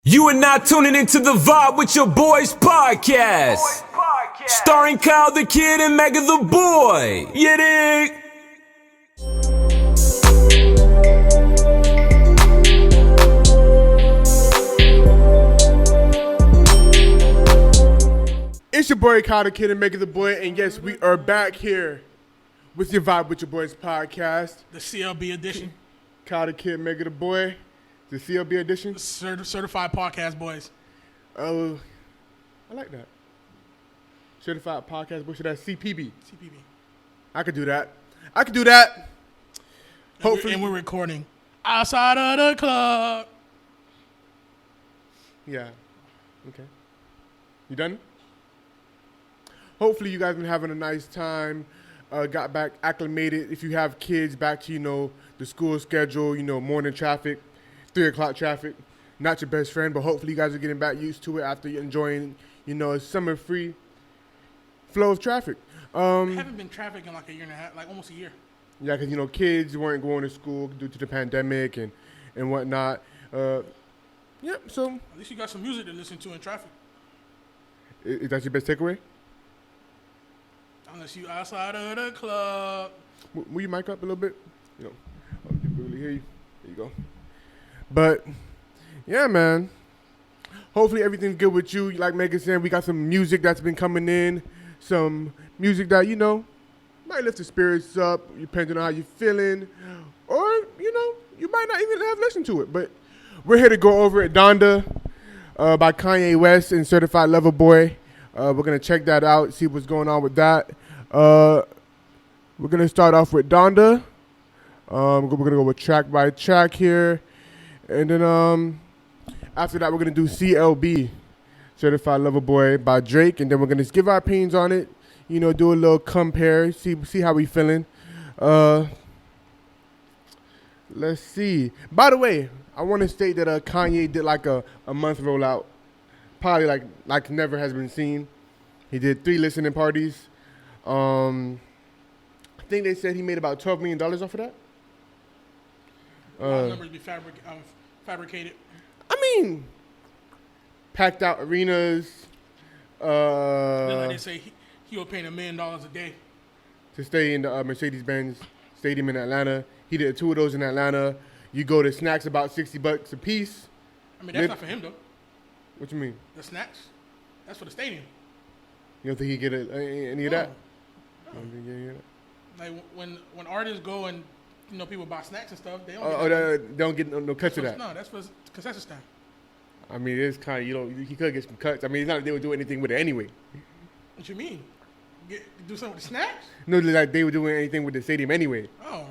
You are now tuning into The Vibe with Your Boys podcast. Starring Kyle the Kid and Mega the Boy. You dig? It's your boy Kyle the Kid and Mega the Boy, and yes, we are back here with Your Vibe with Your Boys podcast. The CLB edition. Kyle the Kid, Mega the Boy. The CLB edition. Certified podcast boys. Oh, I like that. Certified podcast boy. So that's CPB. CPB. I could do that. Hopefully. And we're recording outside of the club. Yeah. Okay. You done? Hopefully you guys been having a nice time. Got back acclimated. If you have kids, back to, the school schedule, morning traffic, 3 o'clock traffic. Not your best friend, but hopefully you guys are getting back used to it after enjoying, a summer-free flow of traffic. I haven't been traffic in like a year and a half, like almost a year. Yeah, because, kids weren't going to school due to the pandemic and whatnot. So. At least you got some music to listen to in traffic. Is that your best takeaway? Unless you outside of the club. Move your mic up a little bit. People really hear you. There you go. But, yeah, man. Hopefully everything's good with you. Like Megan said, we got some music that's been coming in. Some music that, might lift the spirits up, depending on how you're feeling. Or, you might not even have listened to it. But we're here to go over it. Donda by KANYEWEST and Certified Lover Boy. We're going to check that out, see what's going on with that. We're going to start off with Donda. We're going to go with track by track here. And then after that, we're going to do CLB, Certified Lover Boy by Drake. And then we're going to give our opinions on it, do a little compare, see how we feeling. Let's see. By the way, I want to state that Kanye did like a month rollout. Probably like never has been seen. He did 3 listening parties. I think they said he made about $12 million off of that. Numbers be fabricated. I mean, packed out arenas. Then like they say he was paying $1 million a day To stay in the Mercedes-Benz Stadium in Atlanta. He did 2 of those in Atlanta. You go to snacks about $60 a piece. I mean, that's not for him though. What you mean? The snacks? That's for the stadium. You don't think he get any of that? No. You don't think he get any of that? Like when artists go and people buy snacks and stuff, they don't get no cuts of that. No, that's for concession stand. I mean, it's kind of he could get some cuts. I mean, it's not like they would do anything with it anyway. What you mean? Do something with the snacks? No, like they were doing anything with the stadium anyway. Oh,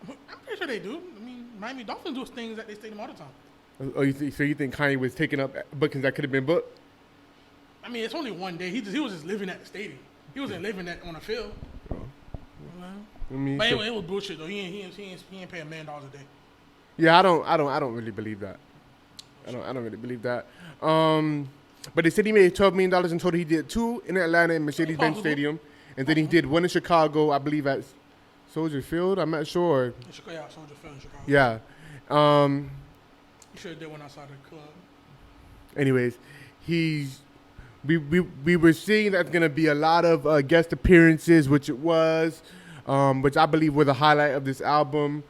I'm pretty sure they do. I mean, Miami Dolphins do things at their stadium all the time. Oh, so you think Kanye was taking up bookings that could have been booked? I mean, it's only one day. He was just living at the stadium. He wasn't living on the field. Oh. I mean, but anyway, it was bullshit though. He ain't pay $1 million a day. Yeah, I don't really believe that. I don't really believe that. But they said he made $12 million in total. He did 2 in Atlanta in Mercedes-Benz Stadium, and then he did 1 in Chicago, I believe at Soldier Field. I'm not sure. Yeah, Soldier Field in Chicago. Yeah. You should have did one outside the club. Anyways, we were seeing that's gonna be a lot of guest appearances, which it was, which I believe were the highlight of this album.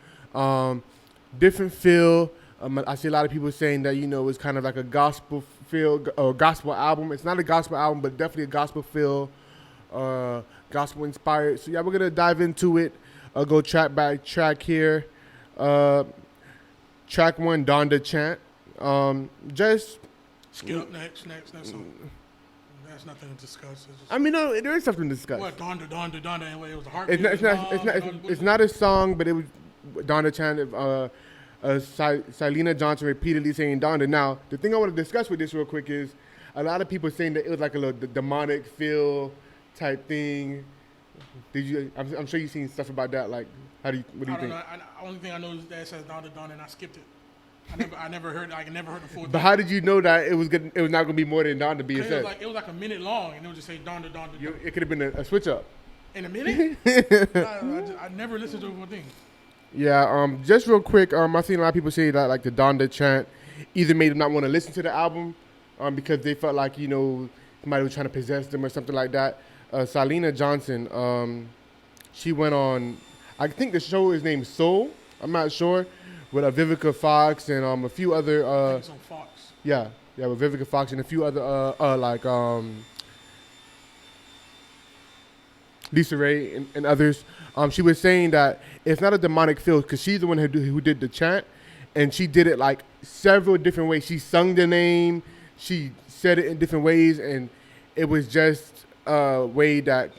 Different feel. I see a lot of people saying that it's kind of like a gospel feel or gospel album. It's not a gospel album, but definitely a gospel feel, gospel inspired. So yeah, we're gonna dive into it. Go track by track here. Track 1, Donda Chant. Just skip next song. That's nothing to discuss. I mean, no, there is something to discuss. What Donda? Anyway, it was a heart. It's not a song, but it was Donda Chant. Selena Johnson repeatedly saying Donda. Now, the thing I want to discuss with this real quick is a lot of people saying that it was like a little demonic feel type thing. Did you? I'm sure you've seen stuff about that. Like, what do you think? The only thing I know is that it says Donda, and I skipped it. I never heard the full thing. But how did you know that it was good? It was not going to be more than Donda being said. It was like a minute long, and it would just say Donda. It could have been a switch up. In a minute? I never listened to the whole thing. Yeah, just real quick, I've seen a lot of people say that like the Donda chant either made them not want to listen to the album because they felt like, you know, somebody was trying to possess them or something like that. Salina Johnson, she went on, I think the show is named Soul, I'm not sure, with Vivica Fox and a few other. I think it's on Fox. Yeah, with Vivica Fox and a few other like Lisa Ray and others. She was saying that it's not a demonic feel because she's the one who did the chant, and she did it like several different ways. She sung the name, she said it in different ways, and it was just a way that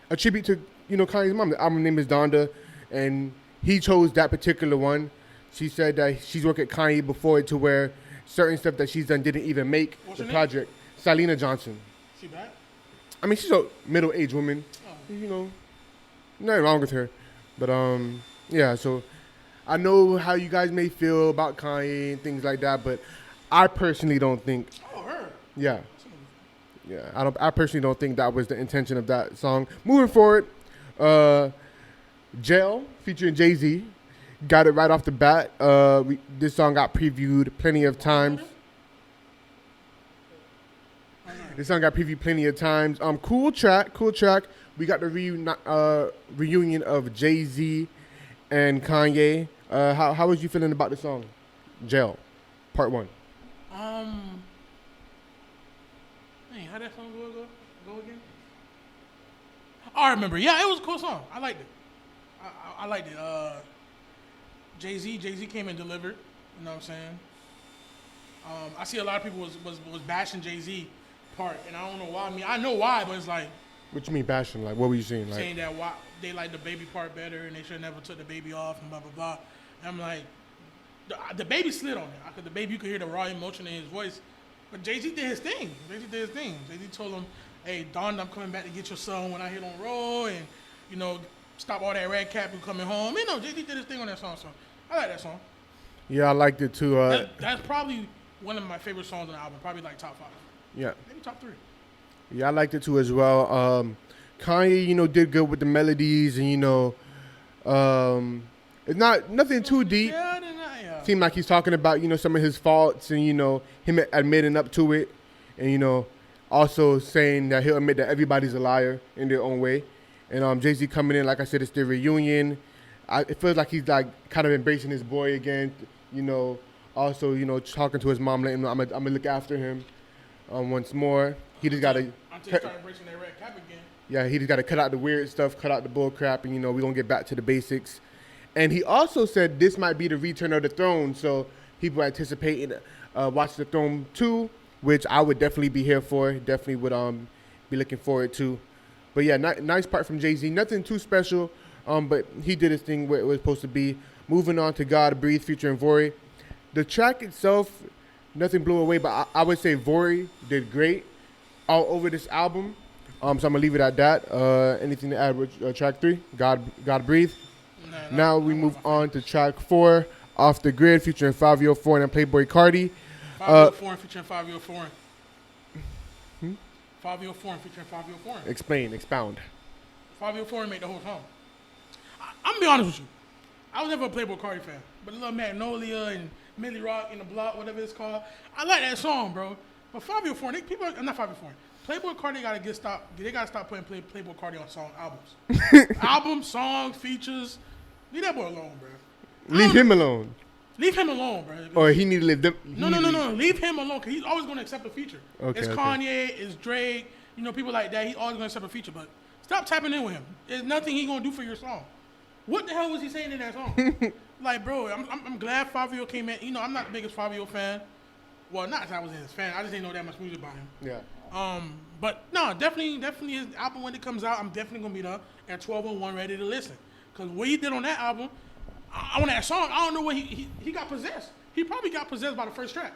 a tribute to, you know, Kanye's mom. The album name is Donda, and he chose that particular one. She said that she's worked at Kanye before to where certain stuff that she's done didn't even make What's the her name? project. Salina Johnson. She back? I mean, she's a middle-aged woman. Oh. You know, nothing wrong with her. But, yeah, so I know how you guys may feel about Kanye and things like that, but I personally don't think, Oh, her. yeah. Yeah, I personally don't think that was the intention of that song. Moving forward, Jail featuring Jay-Z got it right off the bat. This song got previewed plenty of times. This song got previewed plenty of times. Cool track. We got the reunion of Jay-Z and Kanye. How was you feeling about the song, Jail, Part 1? Hey, how that song go again? Oh, I remember. Yeah, it was a cool song. I liked it. I liked it. Jay-Z came and delivered. You know what I'm saying? I see a lot of people was bashing Jay-Z part, and I don't know why. I mean, I know why, but it's like What you mean bashing? Like, what were you saying? Like, saying that why they like the baby part better, and they should have never took the baby off, and blah blah blah. And I'm like, the baby slid on it. Cause the baby, you could hear the raw emotion in his voice. But Jay-Z did his thing. Jay-Z told him, "Hey, Donda, I'm coming back to get your son when I hit on roll, and you know, stop all that red cap and coming home." You know, Jay-Z did his thing on that song, so I like that song. yeah, I liked it too. That's probably one of my favorite songs on the album. Probably like top 5, Yeah, maybe top 3. yeah, I liked it too as well. Kanye, you know, did good with the melodies, and you know, it's not nothing too deep. Yeah. Seemed like he's talking about, you know, some of his faults and, you know, him admitting up to it, and, you know, also saying that he'll admit that everybody's a liar in their own way. And Jay-Z coming in, like I said, it's their reunion. It feels like he's like kind of embracing his boy again, you know. Also, you know, talking to his mom, letting him know I'm gonna look after him once more. He just gotta Until he start embracing that red cap again. Yeah, he just got to cut out the weird stuff, cut out the bull crap, and, you know, we're going to get back to the basics. And he also said this might be the return of the throne, so people anticipating Watch the Throne 2, which I would definitely be here for, definitely would be looking forward to. But, yeah, nice part from Jay-Z. Nothing too special, but he did his thing where it was supposed to be. Moving on to God Breathe featuring Vori. The track itself, nothing blew away, but I would say Vori did great all over this album. So I'm going to leave it at that. Anything to add with track 3? God Breathe. Now we move on to track 4, Off the Grid, featuring Fabio Foreign and Playboy Cardi. Fabio Foreign featuring Fabio Foreign. Fabio Foreign featuring Fabio Foreign. Expound. Fabio Foreign made the whole song. I'm gonna be honest with you. I was never a Playboy Cardi fan, but Lil Magnolia and Millie Rock in the Block, whatever it's called, I like that song, bro. But Fabio Foreign, not Fabio Foreign. Playboy Cardi gotta stop putting Playboy Cardi on albums. Albums, songs, features. Leave that boy alone, bro. Leave him alone. Leave him alone, bro. Or he need to live them. No. Leave him alone, because he's always going to accept a feature. Okay, it's okay. Kanye, it's Drake, you know, people like that. He's always going to accept a feature, but stop tapping in with him. There's nothing he's going to do for your song. What the hell was he saying in that song? Like, bro, I'm glad Fabio came in. You know, I'm not the biggest Fabio fan. Well, not that I was his fan. I just didn't know that much music about him. Yeah. But no, definitely his album when it comes out, I'm definitely going to be there at 12:01 ready to listen. Because what he did on that album, on that song, I don't know what he got possessed. He probably got possessed by the first track.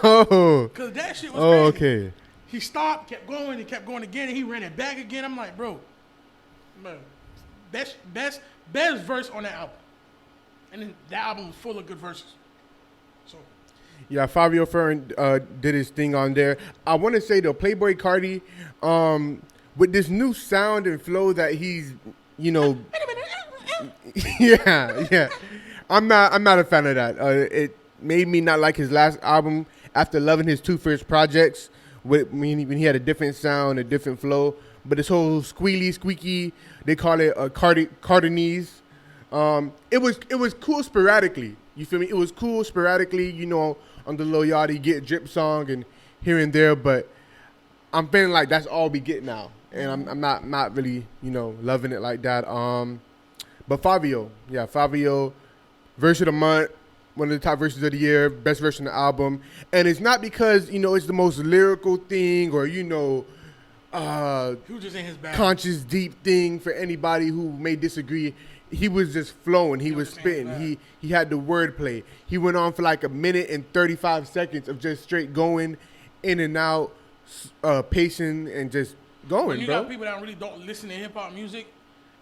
Oh. Because that shit was crazy. Okay. He stopped, kept going, and kept going again, and he ran it back again. I'm like, bro, best verse on that album. And then that album was full of good verses. So. Yeah, Fabio Foreign did his thing on there. I want to say, though, Playboy Cardi, with this new sound and flow that he's, you know... yeah. I'm not a fan of that. made me not like his last album after loving his two first projects when he had a different sound, a different flow. But this whole squeaky, they call it a Cardanese. It was cool sporadically. You feel me? It was cool sporadically, you know, on the Lil Yachty Get Drip song and here and there. But I'm feeling like that's all we get now. And I'm not really, you know, loving it like that. But Fabio, verse of the month, one of the top verses of the year, best verse on the album. And it's not because, you know, it's the most lyrical thing or, you know, He was just in his bag. conscious deep thing for anybody who may disagree. He was just flowing. He was spitting. He had the wordplay. He went on for like a minute and 35 seconds of just straight going in and out, pacing and just going, when you bro. got people that really don't listen to hip hop music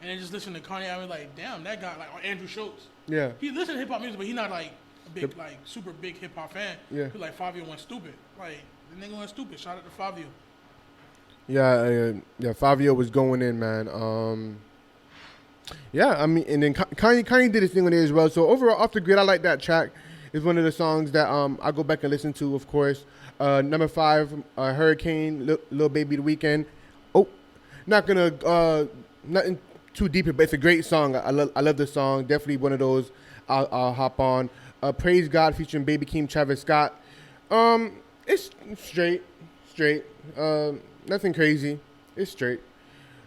and they just listen to Kanye, I was like, damn, that guy, like Andrew Schultz. Yeah. He listens to hip hop music, but he's not like a big, like super big hip hop fan. Yeah. He's like Fabio went stupid. Like the nigga went stupid. Shout out to Fabio. Yeah, Fabio was going in, man. Yeah, I mean, and then Kanye did his thing on there as well. So overall, Off the Grid, I like that track. It's one of the songs that I go back and listen to, of course. Number 5, Hurricane, Lil Baby The Weeknd. Oh, not gonna nothing too deep, but it's a great song. I love the song. Definitely one of those I'll hop on. Praise God featuring Baby Keem, Travis Scott. It's straight. Nothing crazy. It's straight.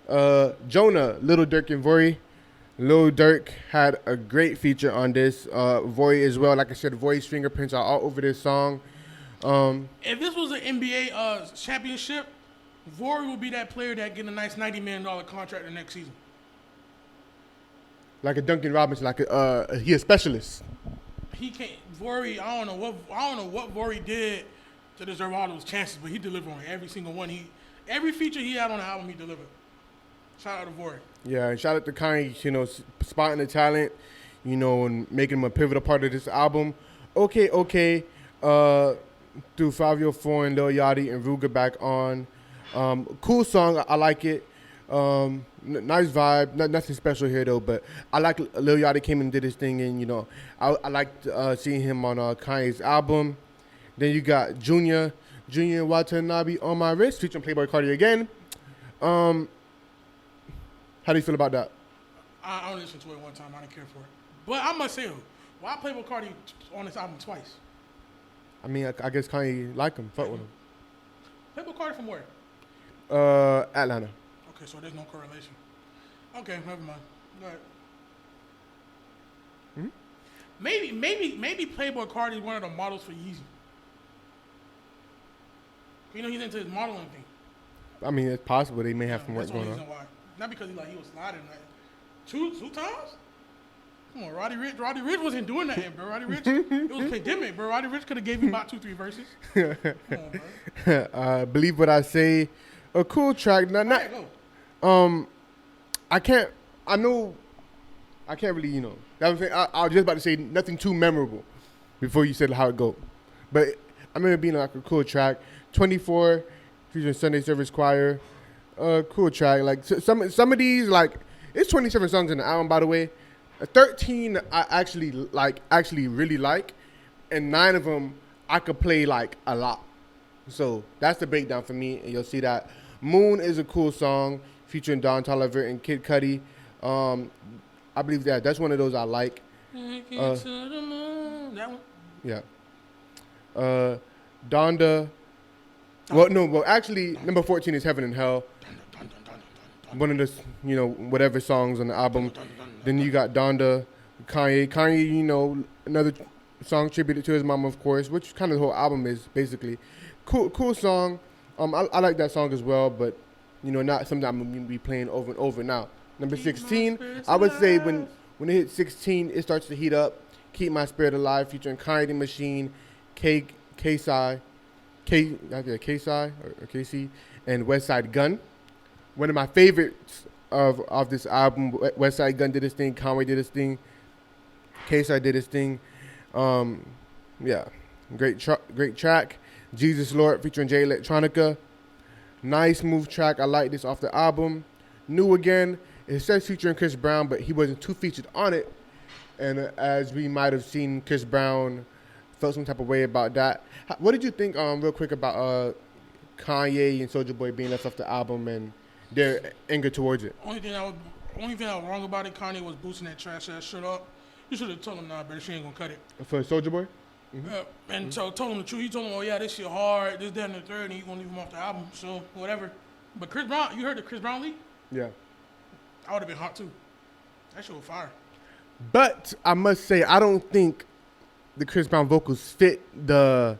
Jonah, Lil Durk and Vory. Lil Durk had a great feature on this. Vory as well. Like I said, Vory's fingerprints are all over this song. If this was an NBA championship, Vory would be that player that get a nice $90 million contract the next season. Like a Duncan Robinson, he a specialist. He can't. Vory, I don't know what Vory did to deserve all those chances, but he delivered on every single one. Every feature he had on the album, he delivered. Shout out to Vory. Yeah, and shout out to Kanye, you know, spotting the talent, you know, and making him a pivotal part of this album. Okay. Threw Fabio Foreign and Lil Yachty and Ruger back on. Cool song, I like it. Nice vibe, nothing special here though, but I like Lil Yachty came and did his thing, and you know, I liked seeing him on Kanye's album. Then you got Junior Watanabe On My Wrist featuring Playboi Carti again. How do you feel about that? I only listened to it one time. I didn't care for it. But I must say, why Playboi Carti on this album twice? I mean, I guess Kanye like him, fuck with him. Playboi Carti from where? Atlanta. Okay, so there's no correlation. Okay, never mind. Go ahead. Maybe Playboi Carti is one of the models for Yeezy. You know, he's into his modeling thing. I mean, it's possible they may have some work That's the going only on. reason why. Not because he was sliding like two times. Come on, Roddy Ricch wasn't doing that, bro. Roddy Ricch, it was pandemic, bro. Roddy Ricch could have gave you about 2-3 verses. Come on, bro. Believe What I Say, a cool track. I can't really, you know. That was I was just about to say nothing too memorable before you said how it go, but I remember being like a cool track. 24 featuring Sunday Service Choir, cool track. Like some of these, like it's 27 songs in the album, by the way. 13 I actually really like, and 9 of them I could play like a lot. So that's the breakdown for me, and you'll see that. Moon is a cool song featuring Don Toliver and Kid Cudi. I believe that's one of those I like. To the moon. That one? Yeah. Donda. Well, actually, number 14 is Heaven and Hell. One of the, you know, whatever songs on the album. Then you got Donda, Kanye, you know, another song tributed to his mama, of course, which kind of the whole album is, basically. Cool song. I like that song as well, but, you know, not something I'm going to be playing over and over now. Number 16, I would say when it hits 16, it starts to heat up. Keep My Spirit Alive, featuring Kanye the Machine, K-Sci, or KC, and West Side Gun. One of my favorites of this album. West Side Gun did his thing, Conway did his thing, K-Sci did his thing. Yeah, great track. Jesus Lord featuring Jay Electronica. Nice smooth track. I like this off the album. New Again. It says featuring Chris Brown, but he wasn't too featured on it. And as we might have seen Chris Brown felt some type of way about that. What did you think, real quick, about Kanye and Soulja Boy being left off the album and their anger towards it? Only thing that was wrong about it, Kanye was boosting that trash ass shit up. You should have told him, nah, brother, she ain't gonna cut it. For Soulja Boy? And so told him the truth. He told him, oh yeah, this shit hard, this, that, and the third, and he gonna leave him off the album. So whatever. But Chris Brown, you heard the Chris Brown leak? Yeah. I would have been hot too. That shit was fire. But I must say, I don't think the Chris Brown vocals fit the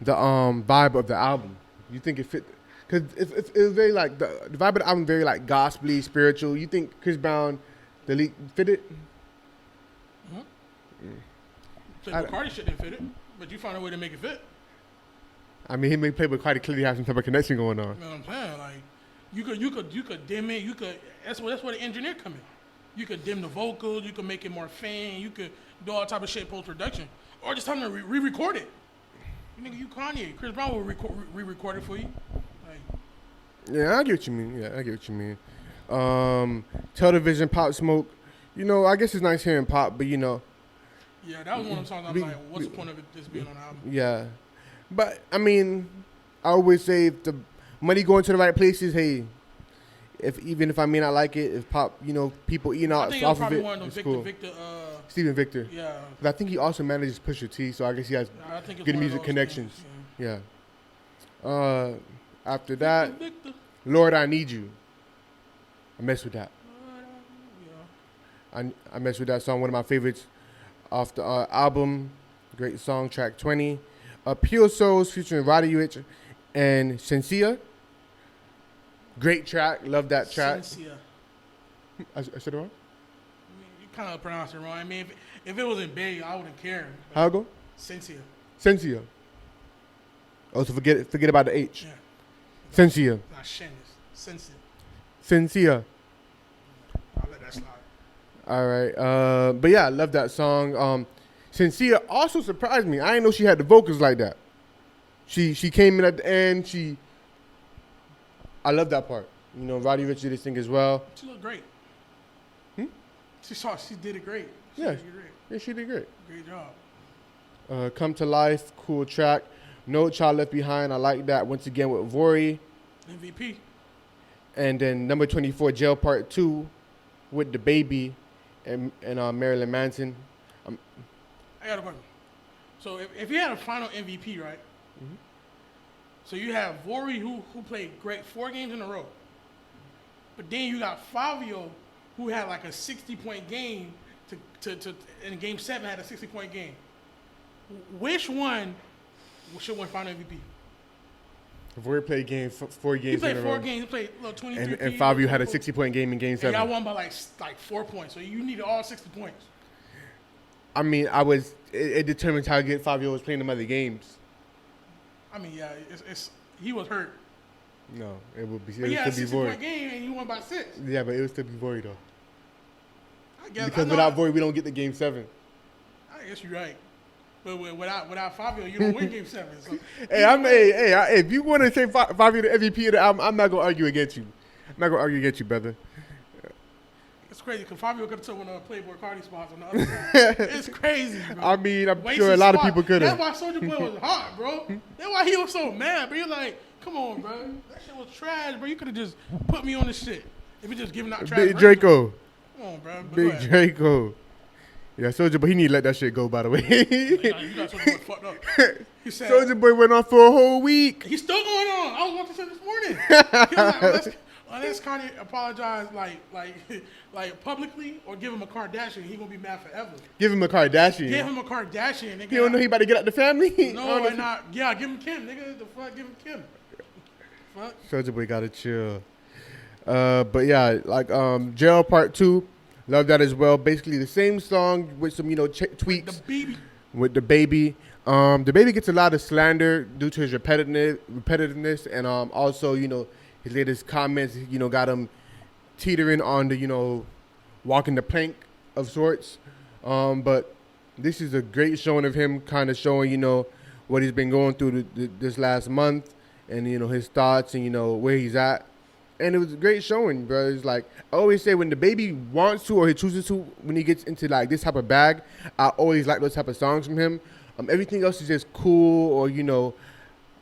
vibe of the album. You think it fit? Because it was very like the vibe of the album, very like gospely, spiritual. You think Chris Brown, the leak, fit it? Playboy Cardi shit didn't fit it, but you found a way to make it fit. I mean, him and Playboy Cardi clearly have some type of connection going on. You know what I'm saying? Like, you could dim it. You could. That's where the engineer come in. You could dim the vocals. You could make it more faint. You could do all type of shit post production, or just tell them to re-record it. You nigga, you Kanye. Chris Brown will re-record it for you. Like, yeah, I get what you mean. Yeah, I get what you mean. Television, Pop Smoke. You know, I guess it's nice hearing Pop, but you know. Yeah, that was one of the songs I'm like, what's the point of it just being on the album? Yeah. But, I mean, I always say if the money going to the right places, hey, even if I may not like it, if Pop, you know, people eating out off of it, it's cool. Stephen Victor. Yeah. But I think he also manages Pusha T, so I guess he has good music connections. Things, yeah. After that, Lord, I Need You. I mess with that. I mess with that song, one of my favorites off the album. Great song, track 20. Pure Souls featuring DIIIGGGGGG and Sensia. Great track, love that track. Sensia. I said it wrong? You kind of pronounced it wrong. I mean, if it wasn't big, I wouldn't care. How it go? Sensia. Sensia. Oh, so forget about the H. Yeah. Sensia. Not Shen, it's Sensia. Sensia. I'll let that slide. All right. But yeah, I love that song. Sensia also surprised me. I didn't know she had the vocals like that. She came in at the end. I love that part. You know, Roddy Ricch did this thing as well. She looked great. She did it great. She did great. Great job. Come to Life, cool track. No Child Left Behind, I like that. Once again with Vori. MVP. And then number 24, Jail Part 2 with the Baby and Marilyn Manson. I got a question. So if you had a final MVP, right? Mm-hmm. So you have Vori who played great 4 games in a row. But then you got Fabio who had like a 60-point game to in game 7 had a 60-point game. Which one should win final MVP? Vori played 4 games He played in a 4 row. games. He played 23. And Fabio had a 60-point game in game 7. And y'all won by like 4 points. So you needed all 60 points. I mean, it determines how good Fabio was playing them other games. I mean, yeah, he was hurt. No, it would be. But he had a 60-point game and he won by 6. Yeah, but it would still be Vori though. I guess because without Vori, we don't get the game 7. I guess you're right. But without Fabio, you don't win game 7. So. If you want to say Fabio the MVP of the album, I'm not gonna argue against you. I'm not gonna argue against you, brother. It's crazy because Fabio could have took one of the Playboy Cardi spots on the other side. It's crazy, bro. I mean, I'm sure a lot of people could have. That's why Soulja Boy was hot, bro. That's why he was so mad, bro. You're like, come on, bro. That shit was trash, bro. You could have just put me on this shit. If you just giving out trash. Big Draco. Come on, bro. Big Draco. Yeah, Soulja Boy, he need to let that shit go, by the way. You got Soulja Boy fucked up. Soulja Boy went on for a whole week. He's still going on. I was watching this morning. He was like, unless Kanye apologize like publicly or give him a Kardashian, he gonna be mad forever. Give him a Kardashian. Give him a Kardashian. Nigga. You don't know he about to get out the family? No, and not. Yeah, give him Kim, nigga. The fuck, give him Kim. Fuck. Soulja Boy gotta chill. But yeah, like Jail Part 2, love that as well. Basically the same song with some tweaks. With the baby. The baby gets a lot of slander due to his repetitiveness, and also his latest comments, got him teetering on the, walking the plank of sorts. But this is a great showing of him kind of showing, what he's been going through this last month and, his thoughts and, where he's at. And it was a great showing, bro. It's like, I always say when the baby wants to or he chooses to, when he gets into like this type of bag, I always like those type of songs from him. Everything else is just cool, or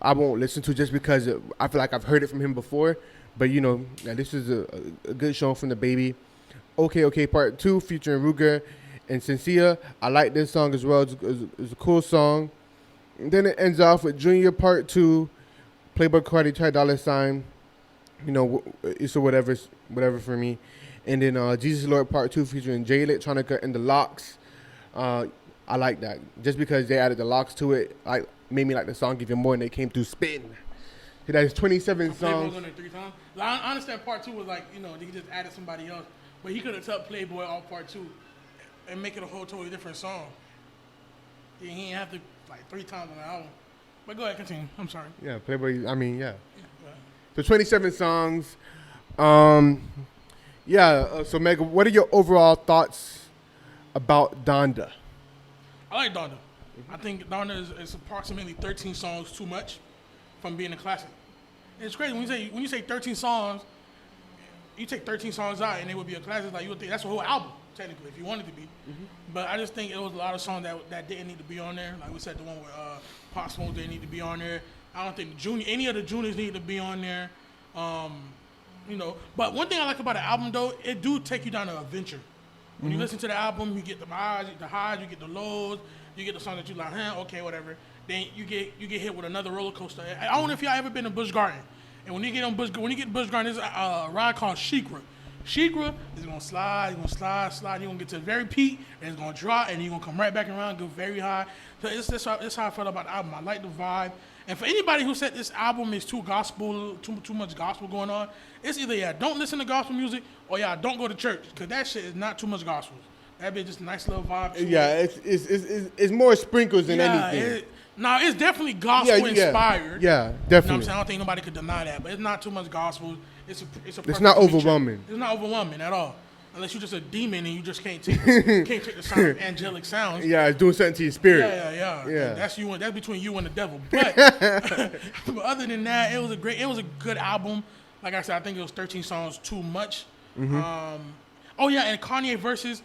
I won't listen to just because I feel like I've heard it from him before. But yeah, this is a good song from the baby. Okay, okay, Part 2 featuring Ruger and Sincere. I like this song as well. It's a cool song. And then it ends off with Junior Part 2, Playboy Cardi, Ty Dolla $ign. It's a whatever for me. And then Jesus Lord Part 2 featuring Jay Electronica and the Locks. I like that. Just because they added the Locks to it, made me like the song even more, and they came through spitting. That's 27 songs. Playboy on there 3 times. I understand Part 2 was he just added somebody else. But he could have took Playboy off Part 2 and make it a whole totally different song. He didn't have to 3 times on the album. But go ahead, continue. I'm sorry. Yeah, Playboy, yeah. Yeah. So 27 songs. So Meg, what are your overall thoughts about Donda? I like Donda. I think Donda is approximately 13 songs too much from being a classic. And it's crazy when you say 13 songs, you take 13 songs out and it would be a classic. You would think that's a whole album technically if you wanted to be. Mm-hmm. But I just think it was a lot of songs that didn't need to be on there. Like we said, the one with Pop Smoke didn't need to be on there. I don't think any of the juniors need to be on there. But one thing I like about the album though, it do take you down an adventure. When you listen to the album, you get the highs, you get the lows, you get the songs that you like, okay, whatever. Then you get hit with another roller coaster. I don't know if y'all ever been to Busch Garden. And when you get Busch Garden, there's a ride called Sheikra. Sheikra is gonna slide, you're gonna get to the very peak, and it's gonna drop, and you're gonna come right back around, go very high. So that's how I felt about the album. I like the vibe. And for anybody who said this album is too gospel, too much gospel going on, it's either don't listen to gospel music or don't go to church, because that shit is not too much gospel. That'd be just a nice little vibe. Yeah, it's more sprinkles than anything. It's definitely gospel inspired. Yeah, definitely. You know what I'm saying? I don't think nobody could deny that, but it's not too much gospel. It's not overwhelming. It's not overwhelming at all. Unless you're just a demon and you just can't take the sound of angelic sounds. Yeah, it's doing something to your spirit. Yeah. That's between you and the devil. But, but other than that, it was a good album. Like I said, I think it was 13 songs too much. Mm-hmm. And Kanye verses.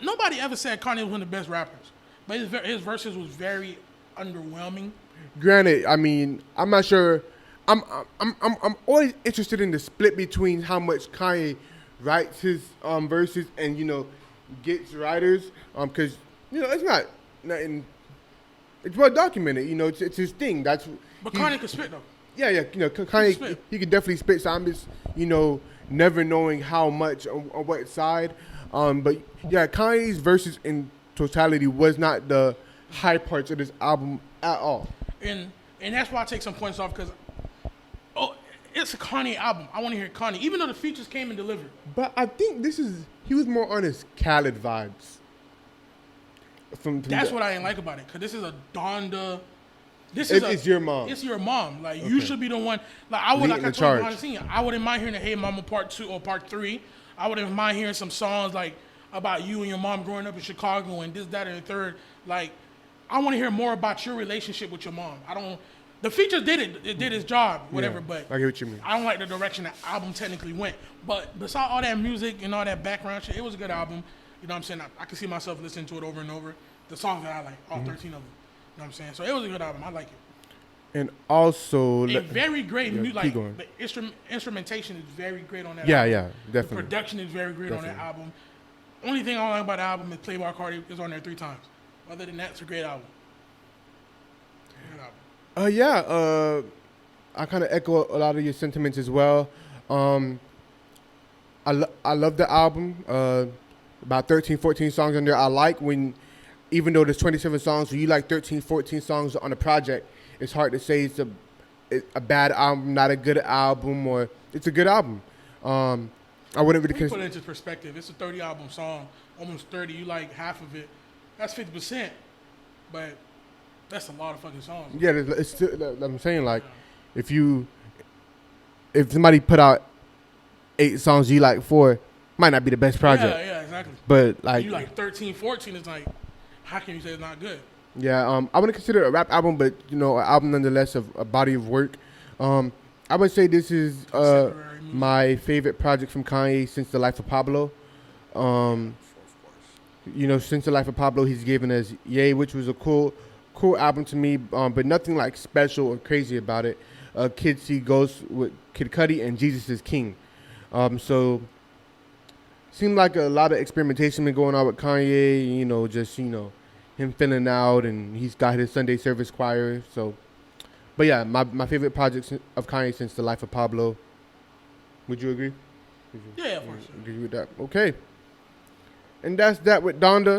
Nobody ever said Kanye was one of the best rappers, but his verses was very underwhelming. Granted, I mean, I'm not sure. I'm always interested in the split between how much Kanye writes his verses and gets writers because it's not nothing. It's well documented. It's his thing. But Kanye can spit though. Yeah. Kanye he could definitely spit. So I'm just never knowing how much on what side. But yeah, Kanye's verses in totality was not the high parts of this album at all. And that's why I take some points off because it's a Kanye album. I want to hear Kanye, even though the features came and delivered. But I think he was more on his Khaled vibes. That's what I didn't like about it, because this is a Donda. It's your mom. It's your mom. You should be the one. I wouldn't mind hearing the Hey Mama Part 2 or Part 3. I wouldn't mind hearing some songs about you and your mom growing up in Chicago and this, that, and the third. I want to hear more about your relationship with your mom. The features did it. It did its job, whatever. Yeah, but I get what you mean. I don't like the direction the album technically went. But besides all that music and all that background shit, it was a good album. You know what I'm saying? I can see myself listening to it over and over. The songs that I like, all 13 of them. You know what I'm saying? So it was a good album. I like it. And also, very great music. The instrumentation is very great on that album. Yeah, definitely. The production is very great on that album. Only thing I don't like about the album is Playboy Cardi is on there 3 times. Other than that, it's a great album. I kind of echo a lot of your sentiments as well. I love the album. About 13, 14 songs on there. I like even though there's 27 songs, when you like 13, 14 songs on a project, it's hard to say it's a bad album, not a good album, or it's a good album. I wouldn't really put it into perspective. It's a 30 album song, almost 30. You like half of it. That's 50%, but that's a lot of fucking songs. Yeah, it's still, I'm saying if somebody put out 8 songs, you like 4, might not be the best project. Yeah, exactly. But you like 13, 14, it's how can you say it's not good? Yeah, I wouldn't consider it a rap album, but an album nonetheless of a body of work. I would say this is my favorite project from Kanye since The Life of Pablo. Of course. You know, since the life of Pablo, he's given us Yay, which was a cool album to me, but nothing like special or crazy about it. Kids See Ghosts with Kid Cudi and Jesus is King. So seemed like a lot of experimentation been going on with Kanye. You know, just him filling out, and he's got his Sunday service choir. So, but yeah, my favorite project of Kanye since the life of Pablo. Would you agree? Yeah, of course. Agree with that? Okay. And that's that with Donda.